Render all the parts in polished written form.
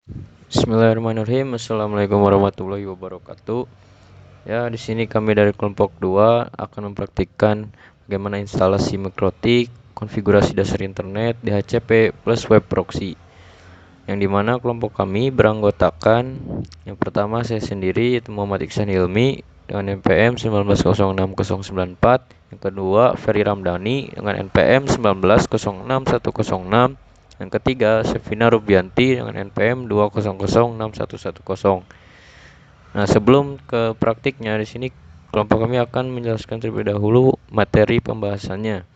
Bismillahirrahmanirrahim. Assalamualaikum warahmatullahi wabarakatuh. Ya, di sini kami dari kelompok 2 akan mempraktikkan bagaimana instalasi mikrotik, konfigurasi dasar internet, DHCP plus web proxy. Yang dimana kelompok kami beranggotakan yang pertama saya sendiri yaitu Muhammad Iksan Hilmi dengan NPM 19060094, yang kedua Ferry Ramdhani dengan NPM 19061106, yang ketiga Sevina Rubianti dengan NPM 2006110. Nah, sebelum ke praktiknya, di sini kelompok kami akan menjelaskan terlebih dahulu materi pembahasannya.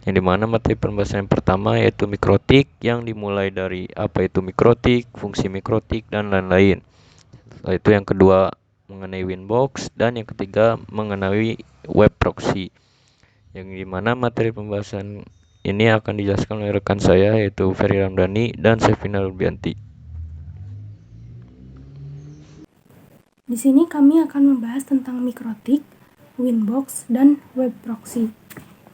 Yang dimana materi pembahasan yang pertama yaitu mikrotik, yang dimulai dari apa itu mikrotik, fungsi mikrotik, dan lain-lain. Setelah itu yang kedua mengenai Winbox, dan yang ketiga mengenai web proxy. Yang dimana materi pembahasan ini akan dijelaskan oleh rekan saya yaitu Ferry Ramdhani dan Sevina Rubianti. Di sini kami akan membahas tentang mikrotik, Winbox, dan web proxy.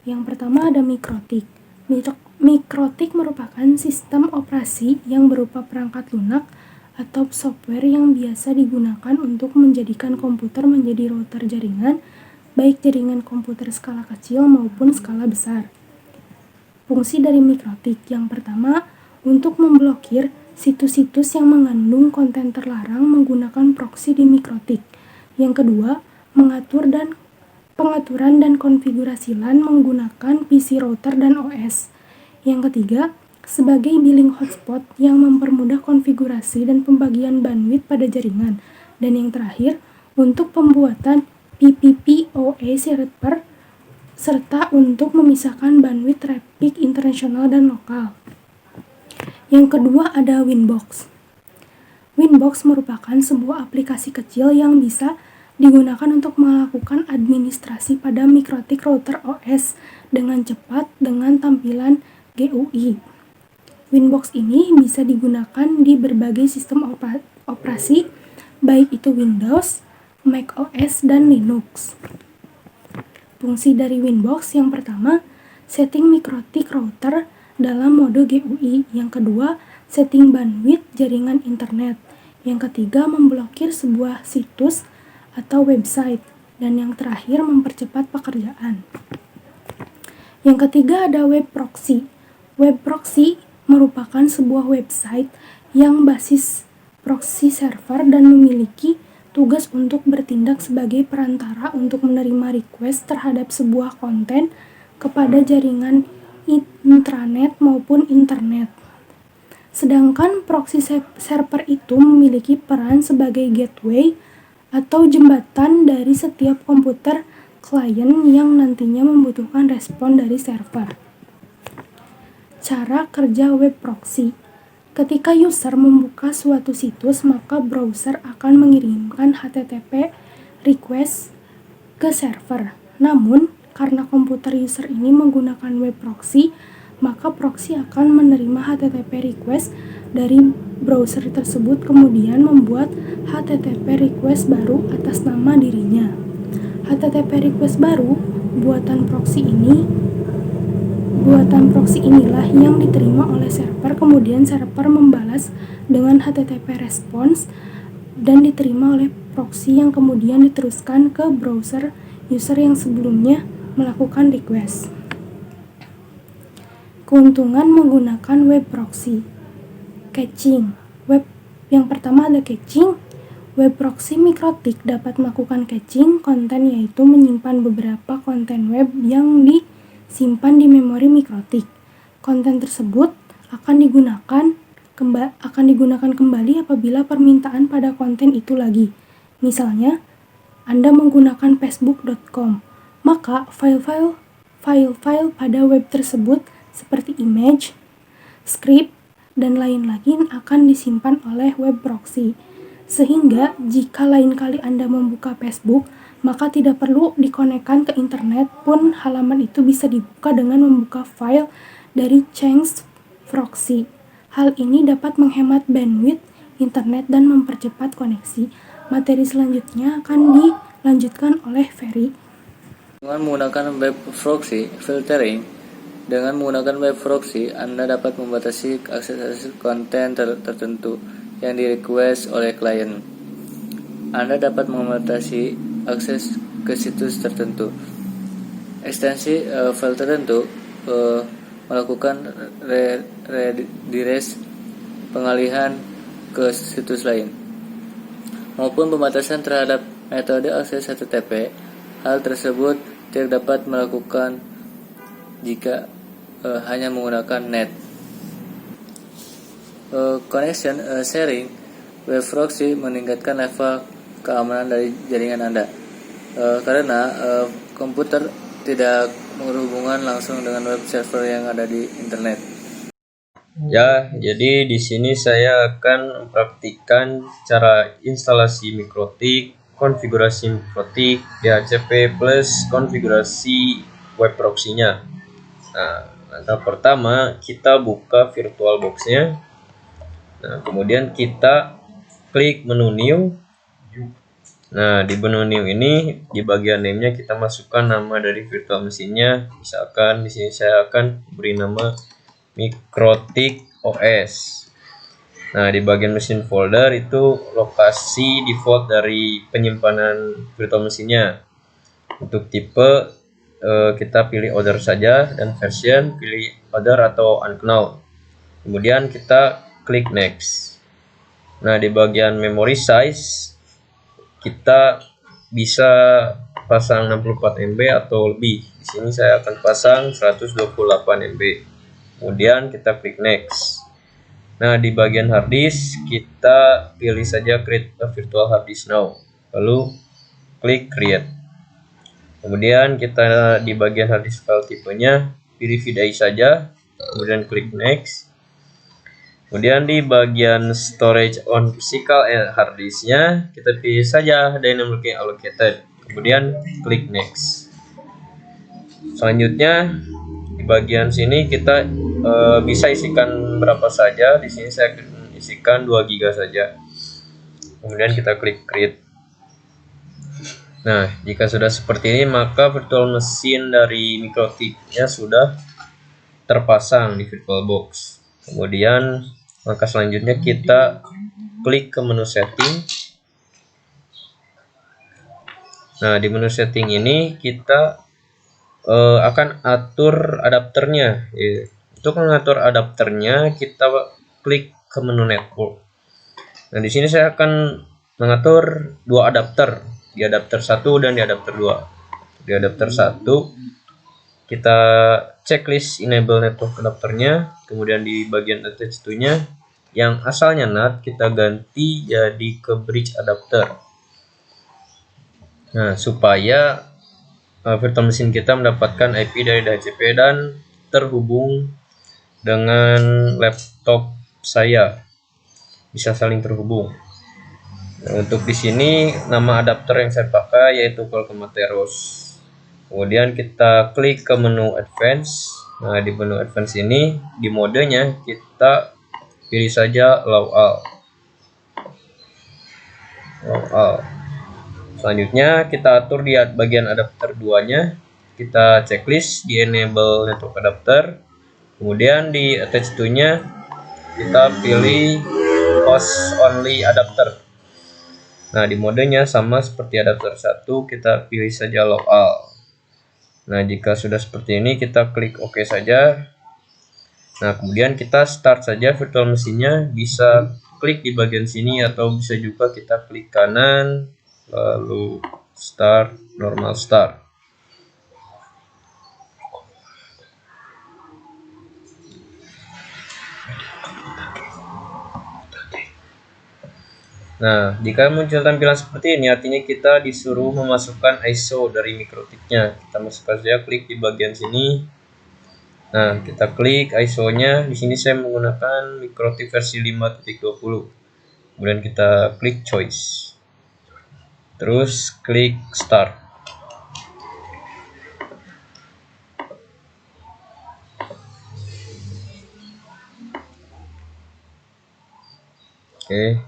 Yang pertama ada mikrotik. Mikrotik merupakan sistem operasi yang berupa perangkat lunak atau software yang biasa digunakan untuk menjadikan komputer menjadi router jaringan, baik jaringan komputer skala kecil maupun skala besar. Fungsi dari mikrotik yang pertama, untuk memblokir situs-situs yang mengandung konten terlarang menggunakan proxy di mikrotik. Yang kedua, pengaturan dan konfigurasi LAN menggunakan PC router dan OS. Yang ketiga, sebagai billing hotspot yang mempermudah konfigurasi dan pembagian bandwidth pada jaringan. Dan yang terakhir, untuk pembuatan PPPoE server serta untuk memisahkan bandwidth traffic internasional dan lokal. Yang kedua ada Winbox. Winbox merupakan sebuah aplikasi kecil yang bisa digunakan untuk melakukan administrasi pada mikrotik router OS dengan cepat dengan tampilan GUI. Winbox ini bisa digunakan di berbagai sistem operasi, baik itu Windows, Mac OS, dan Linux. Fungsi dari Winbox yang pertama, setting mikrotik router dalam mode GUI. Yang kedua, setting bandwidth jaringan internet. Yang ketiga, memblokir sebuah situs atau website. Dan yang terakhir, mempercepat pekerjaan. Yang ketiga ada web proxy. Web proxy merupakan sebuah website yang basis proxy server dan memiliki tugas untuk bertindak sebagai perantara untuk menerima request terhadap sebuah konten kepada jaringan intranet maupun internet. Sedangkan proxy server itu memiliki peran sebagai gateway atau jembatan dari setiap komputer klien yang nantinya membutuhkan respon dari server. Cara kerja web proxy. Ketika user membuka suatu situs, maka browser akan mengirimkan HTTP request ke server. Namun, karena komputer user ini menggunakan web proxy, maka proxy akan menerima HTTP request dari browser tersebut kemudian membuat HTTP request baru atas nama dirinya. HTTP request baru buatan proxy inilah yang diterima oleh server, kemudian server membalas dengan HTTP response dan diterima oleh proxy yang kemudian diteruskan ke browser user yang sebelumnya melakukan request. Keuntungan menggunakan web proxy. Caching. Yang pertama ada caching. Web proxy mikrotik dapat melakukan caching konten, yaitu menyimpan beberapa konten web yang disimpan di memori mikrotik. Konten tersebut akan digunakan kembali apabila permintaan pada konten itu lagi. Misalnya, Anda menggunakan facebook.com, maka file-file pada web tersebut seperti image, script, dan lain-lain akan disimpan oleh web proxy. Sehingga jika lain kali Anda membuka Facebook, maka tidak perlu dikonekkan ke internet pun halaman itu bisa dibuka dengan membuka file dari change proxy. Hal ini dapat menghemat bandwidth internet dan mempercepat koneksi. Materi selanjutnya akan dilanjutkan oleh Ferry. Dengan menggunakan web proxy filtering, dengan menggunakan web proxy, Anda dapat membatasi akses konten tertentu. yang di-request oleh klien. Anda dapat mengomentasi akses ke situs tertentu. Ekstensi file tertentu melakukan redirect pengalihan ke situs lain maupun pembatasan terhadap metode akses HTTP. Hal tersebut tidak dapat melakukan jika hanya menggunakan net. Connection sharing web proxy meningkatkan level keamanan dari jaringan Anda karena komputer tidak berhubungan langsung dengan web server yang ada di internet. Ya, jadi di sini saya akan mempraktikkan cara instalasi Mikrotik, konfigurasi Mikrotik, DHCP plus konfigurasi web proxy-nya. Nah, langkah pertama kita buka VirtualBox-nya. Nah, kemudian kita klik menu new. Nah, di menu new ini di bagian name-nya kita masukkan nama dari virtual mesinnya. Misalkan di sini saya akan beri nama Mikrotik OS. Nah, di bagian mesin folder itu lokasi default dari penyimpanan virtual mesinnya. Untuk tipe kita pilih other saja, dan version pilih other atau unknown. Kemudian kita klik next. Nah, di bagian memory size kita bisa pasang 64 MB atau lebih. Di sini saya akan pasang 128 MB. Kemudian kita klik next. Nah, di bagian hard disk kita pilih saja create a virtual hard disk now. Lalu klik create. Kemudian kita di bagian hard disk file tipenya pilih VDI saja. Kemudian klik next. Kemudian di bagian storage on physical hard disk-nya kita pilih saja dynamically allocated. Kemudian klik next. Selanjutnya di bagian sini kita bisa isikan berapa saja. Di sini saya isikan 2 GB saja. Kemudian kita klik create. Nah, jika sudah seperti ini maka virtual mesin dari Mikrotik-nya sudah terpasang di VirtualBox. Kemudian langkah selanjutnya kita klik ke menu setting. Nah, di menu setting ini kita akan atur adapternya. Untuk mengatur adapternya kita klik ke menu network. Nah, di sini saya akan mengatur 2 adapter, di adapter 1 dan di adapter 2. Di adapter 1 kita checklist enable network adapternya, kemudian di bagian attach to-nya yang asalnya NAT kita ganti jadi ke bridge adapter. Nah, supaya virtual mesin kita mendapatkan IP dari DHCP dan terhubung dengan laptop saya, bisa saling terhubung. Nah, untuk di sini nama adapter yang saya pakai yaitu Colcomateros. Kemudian kita klik ke menu advance. Nah, di menu advance ini di modenya kita pilih saja allow all. Selanjutnya kita atur di bagian adapter 2-nya. Kita checklist di enable network adapter. Kemudian di attach to-nya kita pilih host only adapter. Nah, di modenya sama seperti adapter 1, kita pilih saja allow all. Nah, jika sudah seperti ini kita klik OK saja. Nah, kemudian kita start saja virtual mesinnya. Bisa klik di bagian sini atau bisa juga kita klik kanan lalu start, normal start. Nah, jika muncul tampilan seperti ini, artinya kita disuruh memasukkan ISO dari Mikrotik-nya. Kita masukkan saja, klik di bagian sini. Nah, kita klik ISO-nya. Di sini saya menggunakan Mikrotik versi 5.20. Kemudian kita klik choice. Terus klik start. Oke.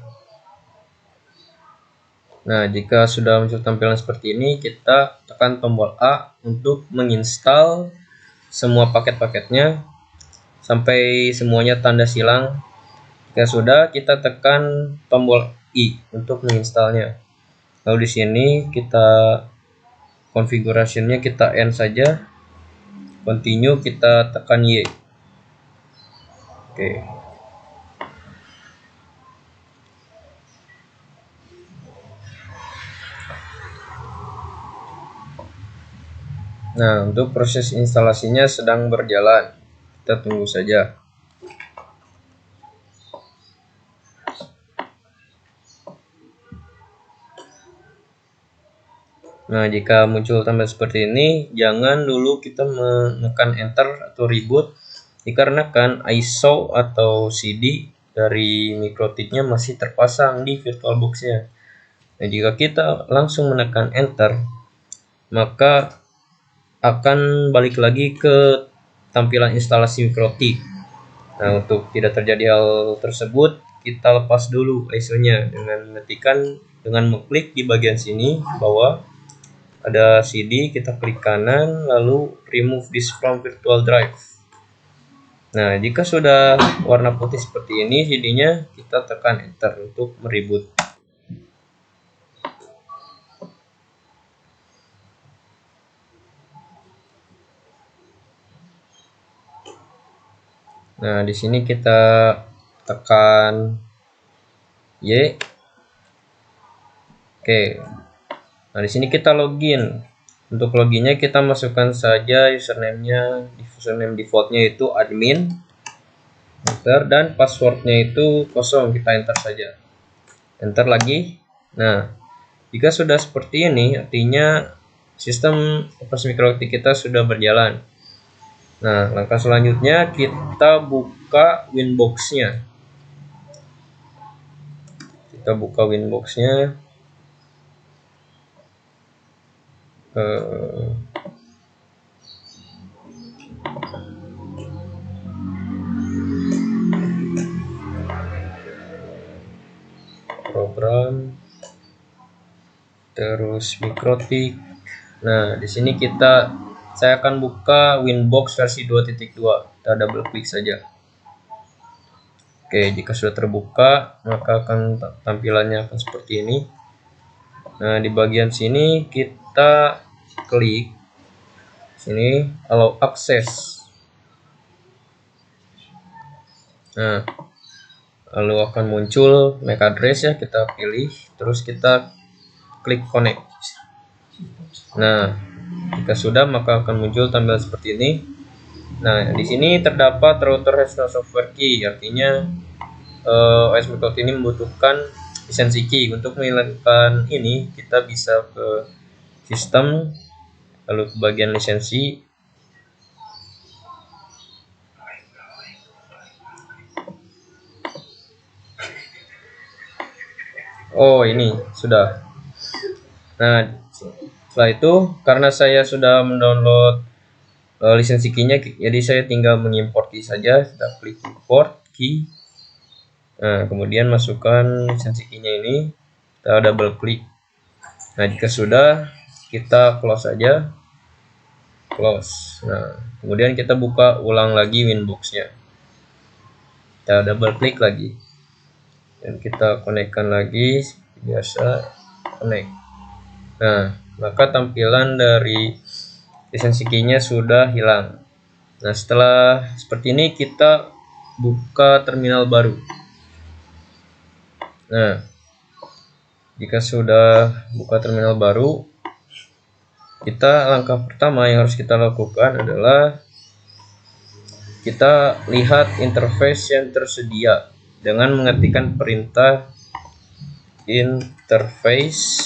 Nah, jika sudah muncul tampilan seperti ini, kita tekan tombol A untuk menginstal semua paket-paketnya sampai semuanya tanda silang. Jika sudah, kita tekan tombol I untuk menginstalnya. Lalu di sini kita konfigurasinya kita N saja. Continue kita tekan Y. Oke. Nah, untuk proses instalasinya sedang berjalan. Kita tunggu saja. Nah, jika muncul tambah seperti ini, jangan dulu kita menekan enter atau reboot, dikarenakan ISO atau CD dari MikroTik-nya masih terpasang di VirtualBox-nya. Nah, jika kita langsung menekan enter, maka akan balik lagi ke tampilan instalasi MikroTik. Nah, untuk tidak terjadi hal tersebut, kita lepas dulu ISO-nya dengan mengklik di bagian sini bawah ada CD, kita klik kanan lalu remove disk from virtual drive. Nah, jika sudah warna putih seperti ini CD-nya, kita tekan enter untuk mereboot. Nah, di sini kita tekan Y. Oke. Nah, di sini kita login. Untuk loginnya kita masukkan saja username-nya, username defaultnya itu admin. Enter, dan passwordnya itu kosong, kita enter saja. Enter lagi. Nah, jika sudah seperti ini, artinya sistem operasi MikroTik kita sudah berjalan. Nah, langkah selanjutnya kita buka Winbox-nya. Kita buka Winbox-nya. Program, terus MikroTik. Nah, di sini saya akan buka Winbox versi 2.2. Kita double klik saja. Oke, jika sudah terbuka, maka akan tampilannya akan seperti ini. Nah, di bagian sini kita klik sini allow access. Nah, lalu akan muncul MAC address ya, kita pilih, terus kita klik connect. Nah, jika sudah maka akan muncul tampilan seperti ini. Nah, di sini terdapat router has no software key, artinya OS MikroTik ini membutuhkan lisensi key. Untuk menghilangkan ini, kita bisa ke sistem, lalu ke bagian lisensi. Oh, ini sudah. Nah, setelah itu karena saya sudah mendownload lisensi key-nya, jadi saya tinggal mengimport key saja. Kita klik import key. Nah, kemudian masukkan lisensi key-nya ini, kita double klik. Nah, jika sudah, kita close saja. Close. Nah, kemudian kita buka ulang lagi Winbox-nya. Kita double klik lagi. Dan kita konekkan lagi, biasa connect. Nah, maka tampilan dari lisensi key-nya sudah hilang. Nah, setelah seperti ini kita buka terminal baru. Nah, jika sudah buka terminal baru, langkah pertama yang harus kita lakukan adalah kita lihat interface yang tersedia dengan mengetikkan perintah interface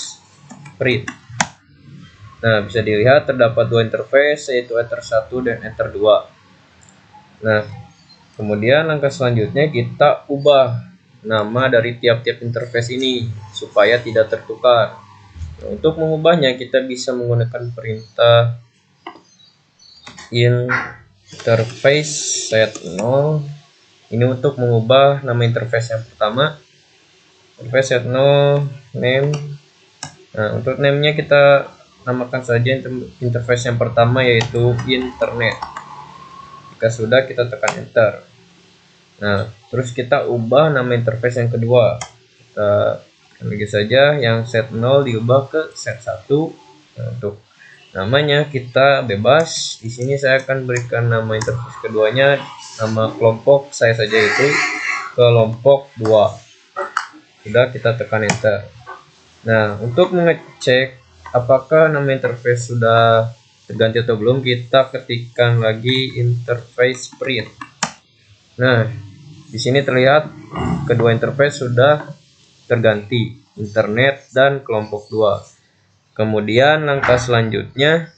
read. Nah, bisa dilihat terdapat dua interface, yaitu Ether 1 dan Ether 2. Nah, kemudian langkah selanjutnya kita ubah nama dari tiap-tiap interface ini supaya tidak tertukar. Nah, untuk mengubahnya kita bisa menggunakan perintah interface set 0. Ini untuk mengubah nama interface yang pertama. Interface set 0 name. Nah, untuk name-nya kita namakan saja interface yang pertama, yaitu internet. Jika sudah, kita tekan enter. Nah, Terus kita ubah nama interface yang kedua. Kita lagi saja yang set 0 diubah ke set 1. Nah, untuk namanya kita bebas. Di sini saya akan berikan nama interface keduanya, nama kelompok saya saja itu kelompok 2. Sudah, kita tekan enter. Nah, untuk mengecek apakah nama interface sudah terganti atau belum, kita ketikkan lagi interface print. Nah, di sini terlihat kedua interface sudah terganti, internet dan kelompok 2. Kemudian langkah selanjutnya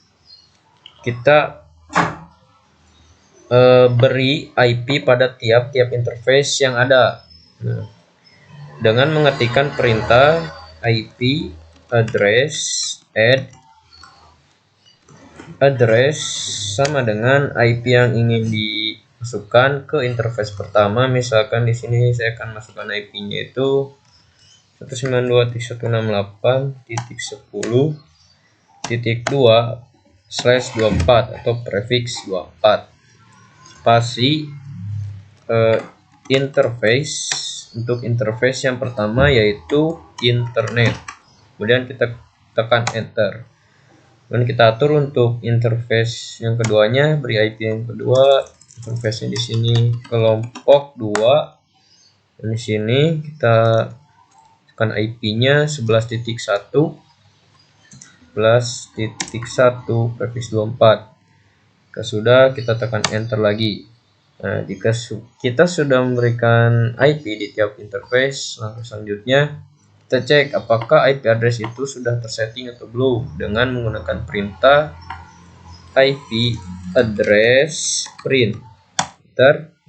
kita beri IP pada tiap-tiap interface yang ada. Nah, dengan mengetikkan perintah IP address address sama dengan IP yang ingin dimasukkan ke interface pertama. Misalkan di sini saya akan masukkan IP-nya itu 192.168.10.2/24 atau prefix 24 spasi interface. Untuk interface yang pertama yaitu internet, kemudian kita tekan enter. Dan kita atur untuk interface yang keduanya, beri IP yang kedua, interface di sini kelompok 2, dan di sini kita tekan IP-nya 11.1 prefix 24. Jika sudah, kita tekan enter lagi. Nah, jika kita sudah memberikan IP di tiap interface, langkah selanjutnya kita cek apakah IP address itu sudah tersetting atau belum dengan menggunakan perintah IP address print.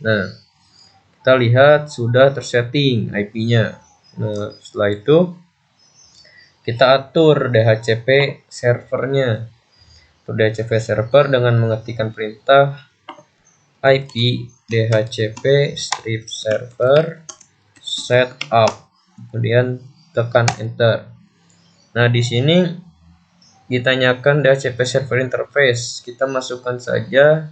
Nah, kita lihat sudah tersetting IP-nya. Nah, setelah itu kita atur DHCP servernya. Atur DHCP server dengan mengetikkan perintah IP DHCP strip server setup, kemudian tekan enter. Nah, di sini ditanyakan DHCP server interface. Kita masukkan saja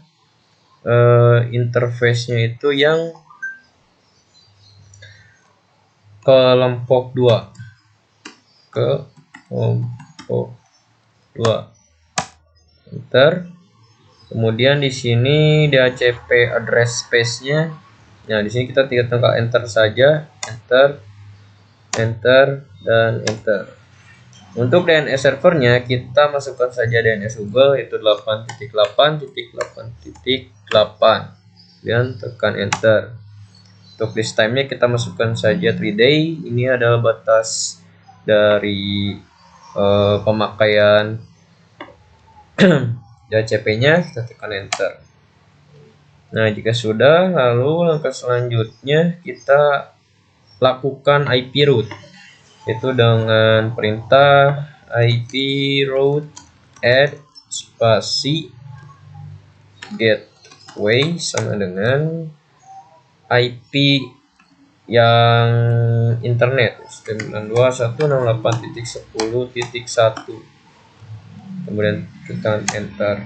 interface-nya itu yang kelompok 2. Kelompok 2. Enter. Kemudian di sini DHCP address space-nya. Nah, di sini kita tinggal tekan enter saja, enter, dan enter. Untuk DNS servernya kita masukkan saja DNS Google yaitu 8.8.8.8 dan tekan enter. Untuk list time-nya kita masukkan saja 3 day. Ini adalah batas dari pemakaian DHCP-nya, kita tekan enter. Nah, jika sudah, lalu langkah selanjutnya kita lakukan IP route, yaitu dengan perintah IP route add spasi gateway sama dengan IP yang internet 92168.10.1. Kemudian tekan enter.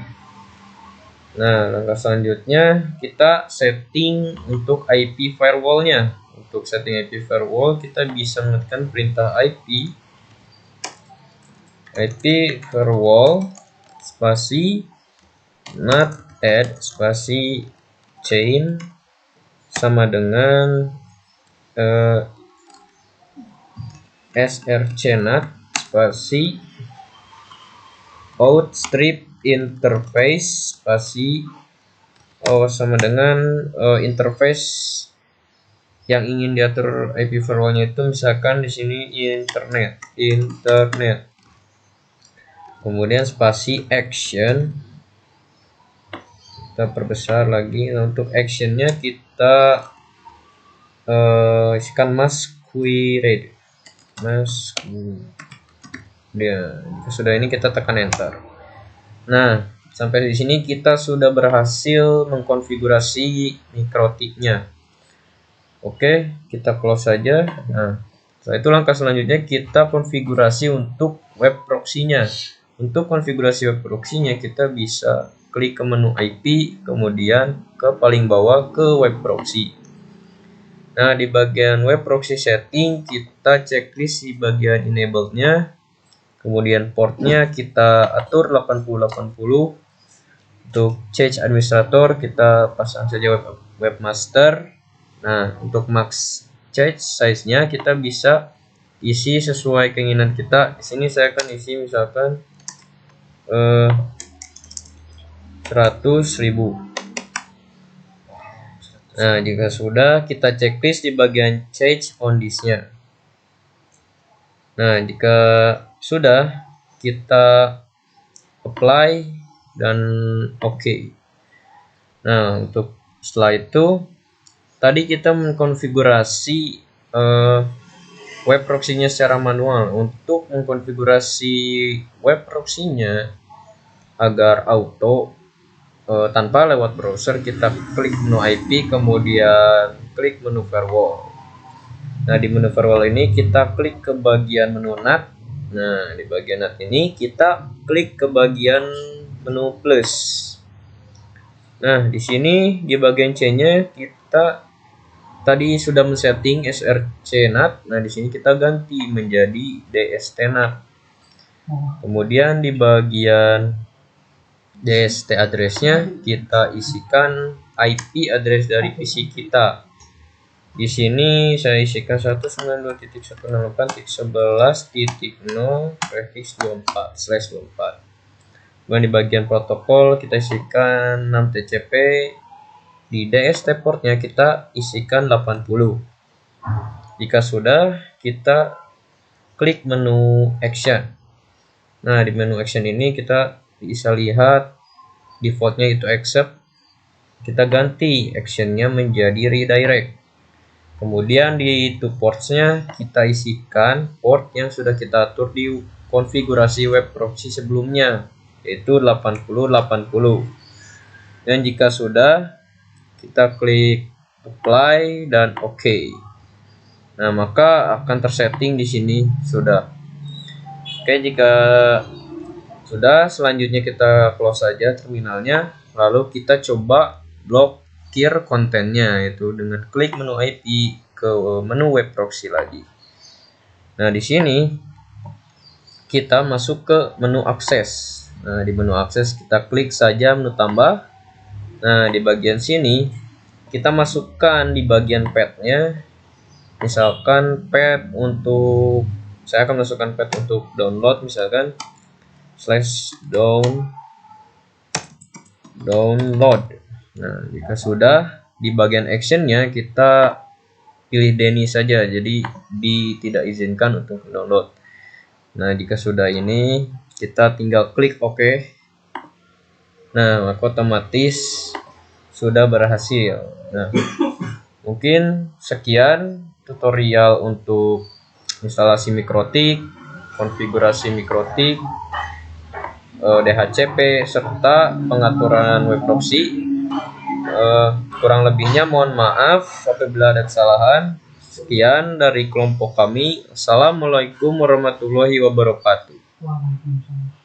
Nah, langkah selanjutnya kita setting untuk IP firewall-nya. Untuk setting IP firewall kita bisa mengetikkan perintah IP firewall spasi NAT add spasi chain sama dengan srcNAT spasi outstrip interface spasi sama dengan interface yang ingin diatur IP firewall-nya itu, misalkan di sini internet. Kemudian spasi action, kita perbesar lagi. Nah, untuk actionnya kita isikan masquerade. Sudah, ini kita tekan enter. Nah, sampai di sini kita sudah berhasil mengkonfigurasi mikrotiknya. Oke, kita close saja. Nah, setelah itu langkah selanjutnya kita konfigurasi untuk web proxy-nya. Untuk konfigurasi web proxy-nya kita bisa klik ke menu IP, kemudian ke paling bawah ke web proxy. Nah, di bagian web proxy setting kita checklist di bagian enable-nya. Kemudian portnya kita atur 8080. Untuk change administrator kita pasang saja webmaster. Nah, untuk max change size-nya kita bisa isi sesuai keinginan kita. Di sini saya akan isi misalkan 100.000. Nah, jika sudah, kita checklist di bagian change font-nya. Nah, jika sudah, kita apply dan oke. Nah, untuk setelah itu, tadi kita mengkonfigurasi web proxy-nya secara manual. Untuk mengkonfigurasi web proxy-nya agar auto tanpa lewat browser, kita klik menu IP, kemudian klik menu firewall. Nah, di menu firewall ini kita klik ke bagian menu NAT. Nah, di bagian NAT ini kita klik ke bagian menu plus. Nah, di sini di bagian C-nya kita tadi sudah men-setting src NAT. Nah, di sini kita ganti menjadi dst NAT. Kemudian di bagian DST address-nya kita isikan IP address dari PC kita. Di sini saya isikan 192.168.11.0/24/24. Kemudian di bagian protokol kita isikan 6 TCP. Di DST portnya kita isikan 80. Jika sudah, kita klik menu action. Nah, di menu action ini kita bisa lihat defaultnya itu accept. Kita ganti actionnya menjadi redirect. Kemudian di to ports-nya kita isikan port yang sudah kita atur di konfigurasi web proxy sebelumnya, yaitu 8080. Dan jika sudah, kita klik apply dan oke. Nah, maka akan tersetting di sini sudah. Oke, jika sudah, selanjutnya kita close saja terminalnya, lalu kita coba blokir kontennya, yaitu dengan klik menu IP ke menu web proxy lagi. Nah, di sini kita masuk ke menu akses. Nah, di menu akses kita klik saja menu tambah. Nah, di bagian sini kita masukkan di bagian path-nya, misalkan path untuk, saya akan masukkan path untuk download, misalkan /download. Nah, jika sudah, di bagian actionnya kita pilih Denny saja, jadi tidak izinkan untuk download. Nah, jika sudah ini, kita tinggal klik OK. Nah, maka otomatis sudah berhasil. Nah, mungkin sekian tutorial untuk instalasi MikroTik, konfigurasi MikroTik, DHCP, serta pengaturan web proxy. Kurang lebihnya mohon maaf apabila ada kesalahan. Sekian dari kelompok kami. Assalamualaikum warahmatullahi wabarakatuh. Waalaikumsalam.